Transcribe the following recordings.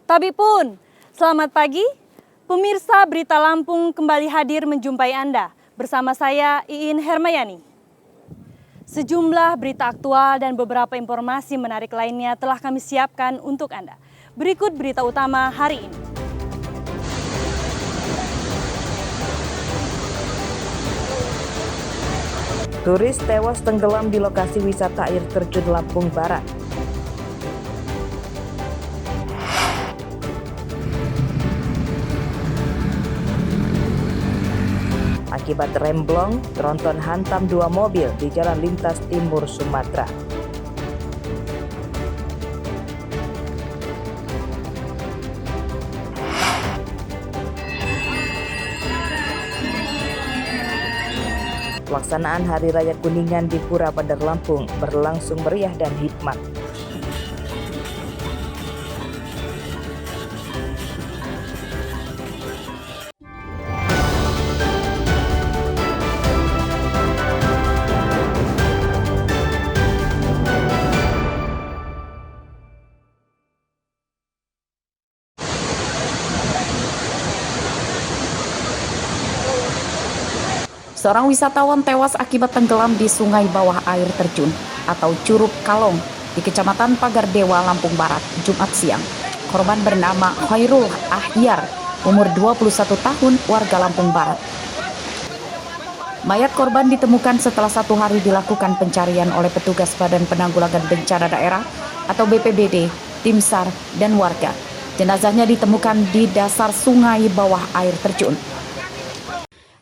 Tapi pun, selamat pagi. Pemirsa Berita Lampung kembali hadir menjumpai Anda. Bersama saya, Iin Hermayani. Sejumlah berita aktual dan beberapa informasi menarik lainnya telah kami siapkan untuk Anda. Berikut berita utama hari ini. Turis tewas tenggelam di lokasi wisata air terjun Lampung Barat. Akibat remblong, tronton hantam dua mobil di jalan lintas timur Sumatera. Pelaksanaan Hari Raya Kuningan di Pura Bandar Lampung berlangsung meriah dan hikmat. Seorang wisatawan tewas akibat tenggelam di sungai bawah air terjun atau Curug Kalong di Kecamatan Pagardewa, Lampung Barat, Jumat siang. Korban bernama Khairul Ahyar, umur 21 tahun, warga Lampung Barat. Mayat korban ditemukan setelah 1 hari dilakukan pencarian oleh petugas Badan Penanggulangan Bencana Daerah atau BPBD, tim SAR, dan warga. Jenazahnya ditemukan di dasar sungai bawah air terjun.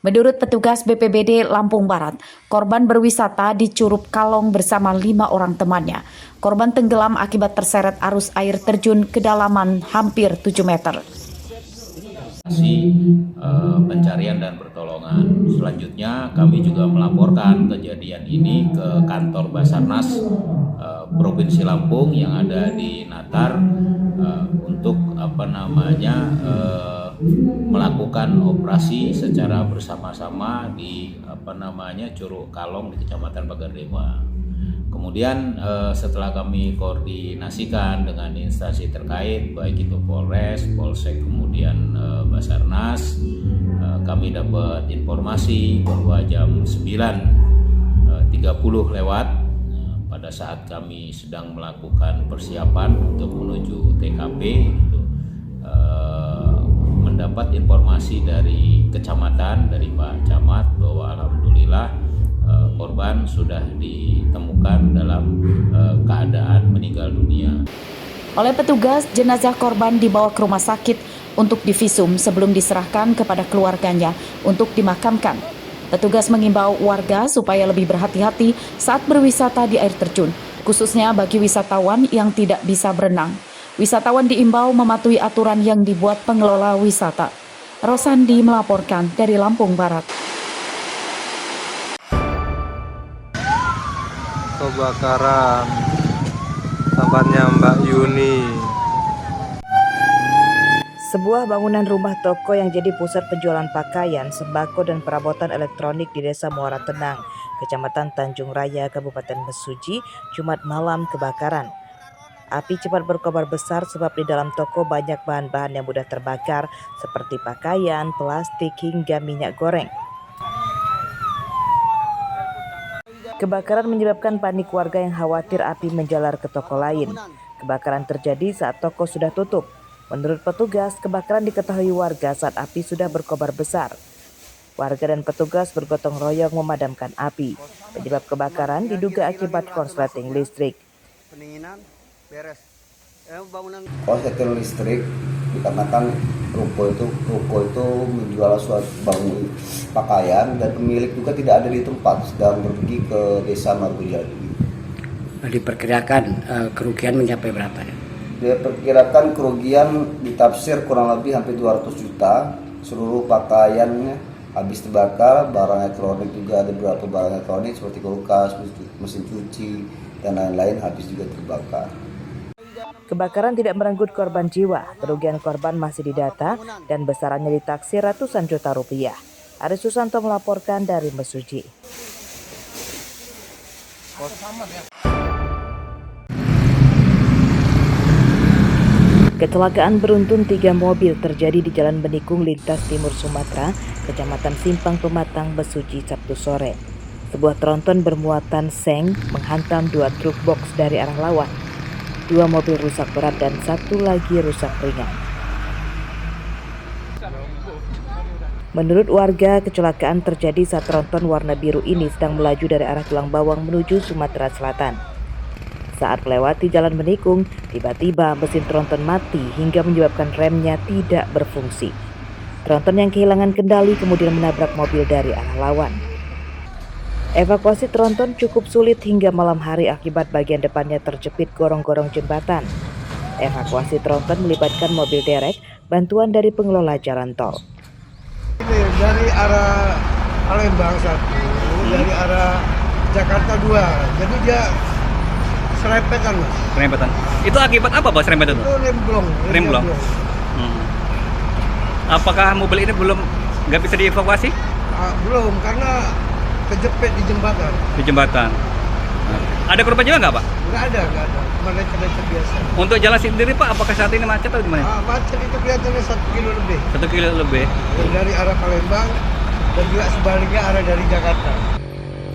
Menurut petugas BPBD Lampung Barat, korban berwisata di Curug Kalong bersama 5 orang temannya. Korban tenggelam akibat terseret arus air terjun kedalaman hampir 7 meter. Pencarian dan pertolongan. Selanjutnya kami juga melaporkan kejadian ini ke kantor Basarnas Provinsi Lampung yang ada di Natar untuk melakukan operasi secara bersama-sama di Curug Kalong di Kecamatan Pagardewa. Kemudian setelah kami koordinasikan dengan instansi terkait baik itu Polres, Polsek, kemudian Basarnas, kami dapat informasi bahwa jam 9.30 lewat pada saat kami sedang melakukan persiapan untuk menuju TKP mendapat informasi dari kecamatan, dari Pak Camat bahwa alhamdulillah korban sudah ditemukan dalam keadaan meninggal dunia. Oleh petugas, jenazah korban dibawa ke rumah sakit untuk divisum sebelum diserahkan kepada keluarganya untuk dimakamkan. Petugas mengimbau warga supaya lebih berhati-hati saat berwisata di air terjun, khususnya bagi wisatawan yang tidak bisa berenang. Wisatawan diimbau mematuhi aturan yang dibuat pengelola wisata. Rosandi melaporkan dari Lampung Barat. Kebakaran tempatnya Mbak Yuni. Sebuah bangunan rumah toko yang jadi pusat penjualan pakaian, sembako dan perabotan elektronik di Desa Muara Tenang, Kecamatan Tanjung Raya, Kabupaten Mesuji, Jumat malam kebakaran. Api cepat berkobar besar sebab di dalam toko banyak bahan-bahan yang mudah terbakar seperti pakaian, plastik, hingga minyak goreng. Kebakaran menyebabkan panik warga yang khawatir api menjalar ke toko lain. Kebakaran terjadi saat toko sudah tutup. Menurut petugas, kebakaran diketahui warga saat api sudah berkobar besar. Warga dan petugas bergotong royong memadamkan api. Penyebab kebakaran diduga akibat korsleting listrik. Korsleting listrik dikarenakan ruko itu menjual suatu bangun pakaian dan pemilik juga tidak ada di tempat, sedang pergi ke Desa Margojadi. Diperkirakan kerugian mencapai berapa? Diperkirakan kerugian ditafsir kurang lebih hampir 200 juta. Seluruh pakaiannya habis terbakar, barang elektronik juga ada beberapa barang elektronik seperti kulkas, mesin cuci dan lain-lain habis juga terbakar. Kebakaran tidak merenggut korban jiwa, kerugian korban masih didata dan besarannya ditaksir ratusan juta rupiah. Aris Susanto melaporkan dari Mesuji. Kecelakaan beruntun 3 mobil terjadi di Jalan Benikung lintas Timur Sumatera, Kecamatan Simpang Pematang, Mesuji, Sabtu sore. Sebuah tronton bermuatan seng menghantam 2 truk box dari arah lawan. 2 mobil rusak berat dan 1 lagi rusak ringan. Menurut warga, kecelakaan terjadi saat tronton warna biru ini sedang melaju dari arah Tulang Bawang menuju Sumatera Selatan. Saat melewati Jalan Benikung, tiba-tiba mesin tronton mati hingga menyebabkan remnya tidak berfungsi. Tronton yang kehilangan kendali kemudian menabrak mobil dari arah lawan. Evakuasi tronton cukup sulit hingga malam hari akibat bagian depannya terjepit gorong-gorong jembatan. Evakuasi tronton melibatkan mobil derek, bantuan dari pengelola jalan tol. Ini dari arah Palembang 1, dari arah Jakarta 2. Jadi dia serempetan, Mas. Serempetan. Itu akibat apa, Pak, serempetan itu? Itu remblong. Remblong. Apakah mobil ini nggak bisa dievakuasi? Belum, karena kejepit di jembatan. Di jembatan. Ada korban juga nggak, Pak? Nggak ada. Macet biasa. Untuk jalan sendiri, Pak, apakah saat ini macet atau gimana? Macet itu kelihatannya 1 kilo lebih. 1 kilo lebih. Dari arah Palembang dan juga sebaliknya arah dari Jakarta.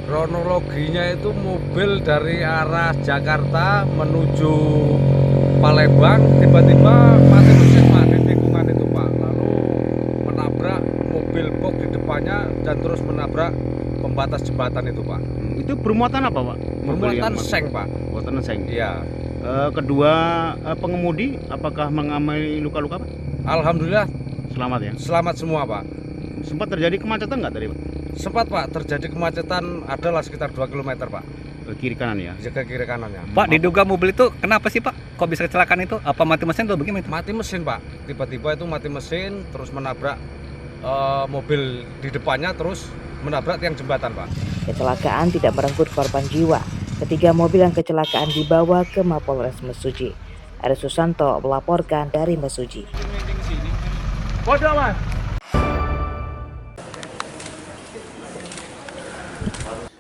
Kronologinya itu mobil dari arah Jakarta menuju Palembang tiba-tiba mati mesin Pak di tikungan itu Pak, lalu menabrak mobil box di depannya dan terus menabrak pembatas jembatan itu Pak. Itu bermuatan apa, Pak? Bermuatan seng Pak. Bermuatan seng. Iya. Kedua pengemudi apakah mengalami luka-luka, Pak? Alhamdulillah Selamat ya. selamat semua Pak. Sempat terjadi kemacetan nggak tadi, Pak? Sempat Pak terjadi kemacetan adalah sekitar 2 km Pak. Ke kiri kanan ya. Ke kiri kanannya. Pak, diduga mobil itu kenapa sih, Pak? Kok bisa kecelakaan itu? Apa mati mesin atau bagaimana? Mati mesin Pak. Tiba-tiba itu mati mesin terus menabrak mobil di depannya terus menabrak tiang jembatan Pak. Kecelakaan tidak merenggut korban jiwa. Ketiga mobil yang kecelakaan dibawa ke Mapolres Mesuji. Ari Susanto melaporkan dari Mesuji.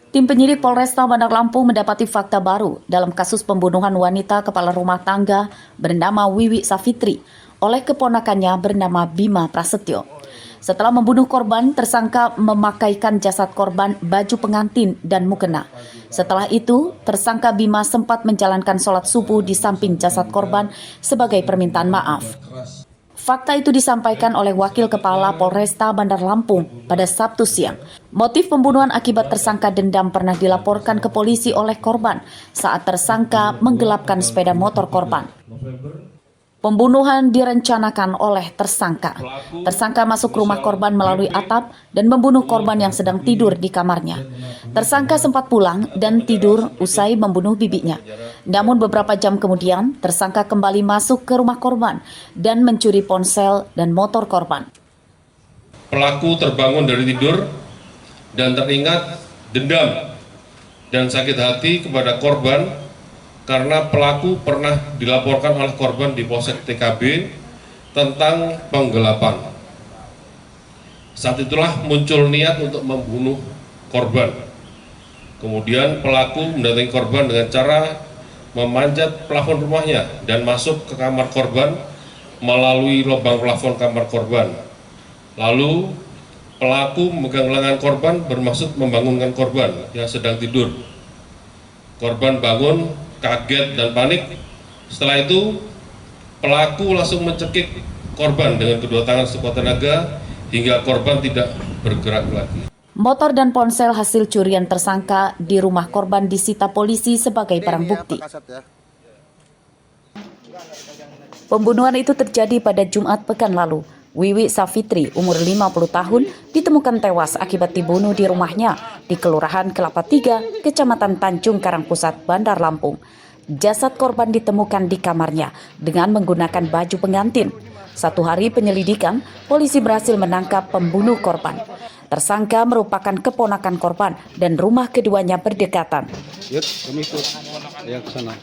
Tim penyidik Polresta Bandar Lampung mendapati fakta baru dalam kasus pembunuhan wanita kepala rumah tangga bernama Wiwi Safitri oleh keponakannya bernama Bima Prasetyo. Setelah membunuh korban, tersangka memakaikan jasad korban baju pengantin dan mukena. Setelah itu, tersangka Bima sempat menjalankan sholat subuh di samping jasad korban sebagai permintaan maaf. Fakta itu disampaikan oleh Wakil Kepala Polresta Bandar Lampung pada Sabtu siang. Motif pembunuhan akibat tersangka dendam pernah dilaporkan ke polisi oleh korban saat tersangka menggelapkan sepeda motor korban. Pembunuhan direncanakan oleh tersangka. Tersangka masuk rumah korban melalui atap dan membunuh korban yang sedang tidur di kamarnya. Tersangka sempat pulang dan tidur usai membunuh bibinya. Namun beberapa jam kemudian, tersangka kembali masuk ke rumah korban dan mencuri ponsel dan motor korban. Pelaku terbangun dari tidur dan teringat dendam dan sakit hati kepada korban karena pelaku pernah dilaporkan oleh korban di Polsek TKB tentang penggelapan. Saat itulah muncul niat untuk membunuh korban. Kemudian pelaku mendatangi korban dengan cara memanjat plafon rumahnya dan masuk ke kamar korban melalui lubang plafon kamar korban. Lalu pelaku memegang lengan korban bermaksud membangunkan korban yang sedang tidur. Korban bangun, kaget dan panik. Setelah itu pelaku langsung mencekik korban dengan kedua tangan sekuat tenaga hingga korban tidak bergerak lagi. Motor dan ponsel hasil curian tersangka di rumah korban disita polisi sebagai barang bukti. Pembunuhan itu terjadi pada Jumat pekan lalu. Wiwi Safitri, umur 50 tahun, ditemukan tewas akibat dibunuh di rumahnya di Kelurahan Kelapa 3, Kecamatan Tanjung Karang Pusat, Bandar Lampung. Jasad korban ditemukan di kamarnya dengan menggunakan baju pengantin. 1 hari penyelidikan, polisi berhasil menangkap pembunuh korban. Tersangka merupakan keponakan korban dan rumah keduanya berdekatan. Yuk, kami ikut. Ya, ke sana.